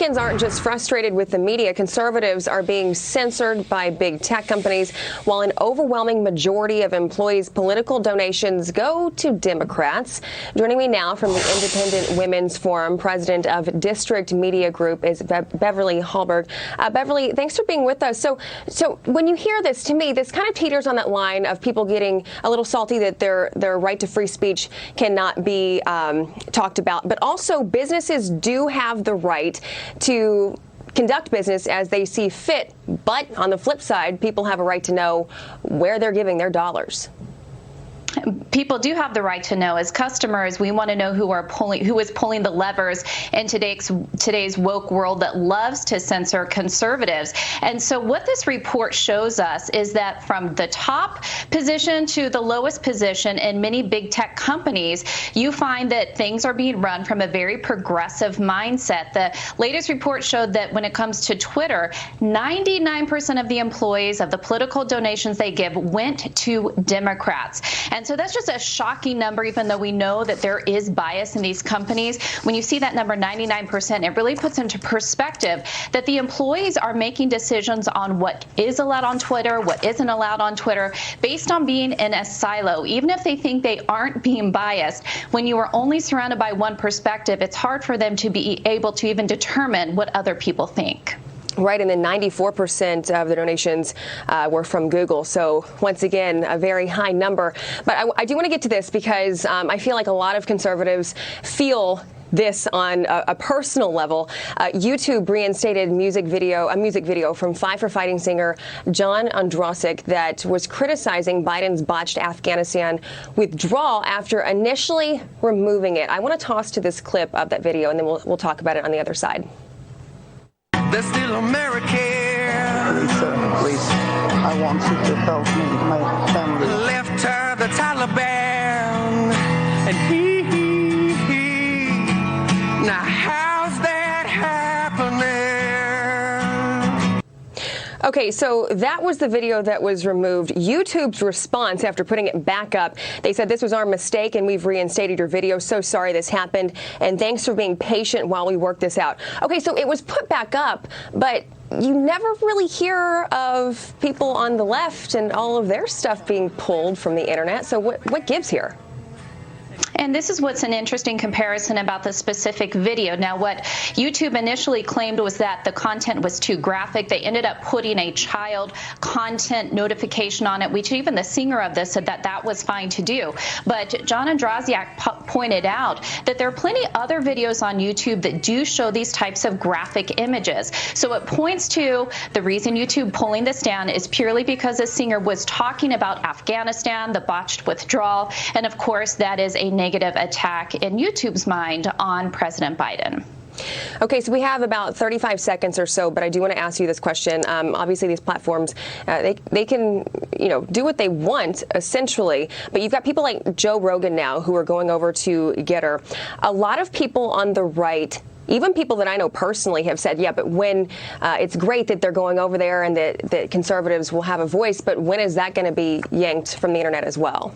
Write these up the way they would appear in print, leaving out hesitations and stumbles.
Americans aren't just frustrated with the media. Conservatives are being censored by big tech companies, while an overwhelming majority of employees' political donations go to Democrats. Joining me now from the Independent Women's Forum, president of District Media Group, is Beverly Hallberg. Beverly, thanks for being with us. So when you hear this, to me, this kind of teeters on that line of people getting a little salty that their right to free speech cannot be talked about, but also businesses do have the right to conduct business as they see fit. But on the flip side, people have a right to know where they're giving their dollars. People do have the right to know. As customers, we want to know who is pulling the levers in today's woke world that loves to censor conservatives. And so what this report shows us is that from the top position to the lowest position in many big tech companies, you find that things are being run from a very progressive mindset. The latest report showed that when it comes to Twitter, 99% of the employees of the political donations they give went to Democrats. And so that's just a shocking number, even though we know that there is bias in these companies. When you see that number, 99%, it really puts into perspective that the employees are making decisions on what is allowed on Twitter, what isn't allowed on Twitter, based on being in a silo. Even if they think they aren't being biased, when you are only surrounded by one perspective, it's hard for them to be able to even determine what other people think. Right, and then 94% of the donations were from Google. So once again, a very high number. But I do want to get to this because I feel like a lot of conservatives feel this on a personal level. YouTube reinstated a music video from Five for Fighting singer John Ondrasik that was criticizing Biden's botched Afghanistan withdrawal after initially removing it. I want to toss to this clip of that video, and then we'll talk about it on the other side. They're still American. Please, sir, please. I want you to help me, my family. Left her the Taliban, and he. Now how's that happening? Okay, so that was the video that was removed. YouTube's response after putting it back up, they said, "This was our mistake and we've reinstated your video. So sorry this happened, and thanks for being patient while we work this out." Okay, so it was put back up, but you never really hear of people on the left and all of their stuff being pulled from the internet. So what gives here? And this is what's an interesting comparison about the specific video. Now, what YouTube initially claimed was that the content was too graphic. They ended up putting a child content notification on it, which even the singer of this said that that was fine to do. But John Ondrasik pointed out that there are plenty other videos on YouTube that do show these types of graphic images. So it points to the reason YouTube pulling this down is purely because the singer was talking about Afghanistan, the botched withdrawal, and of course that is a negative attack in YouTube's mind on President Biden. Okay, so we have about 35 seconds or so, but I do want to ask you this question. Obviously, these platforms, they can, do what they want, essentially. But you've got people like Joe Rogan now who are going over to Getter. A lot of people on the right, even people that I know personally, have said, yeah, but when it's great that they're going over there and that conservatives will have a voice, but when is that going to be yanked from the internet as well?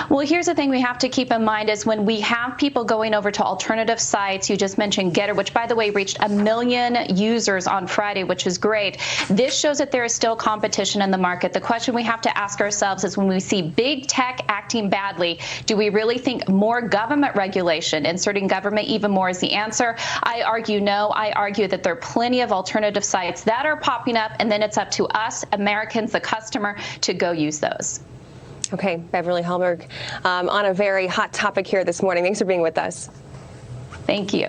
Well, here's the thing we have to keep in mind is when we have people going over to alternative sites, you just mentioned Getter, which, by the way, reached 1 million users on Friday, which is great. This shows that there is still competition in the market. The question we have to ask ourselves is when we see big tech acting badly, do we really think more government regulation, inserting government even more is the answer? I argue no. I argue that there are plenty of alternative sites that are popping up, and then it's up to us, Americans, the customer, to go use those. Okay, Beverly Hallberg, on a very hot topic here this morning. Thanks for being with us. Thank you.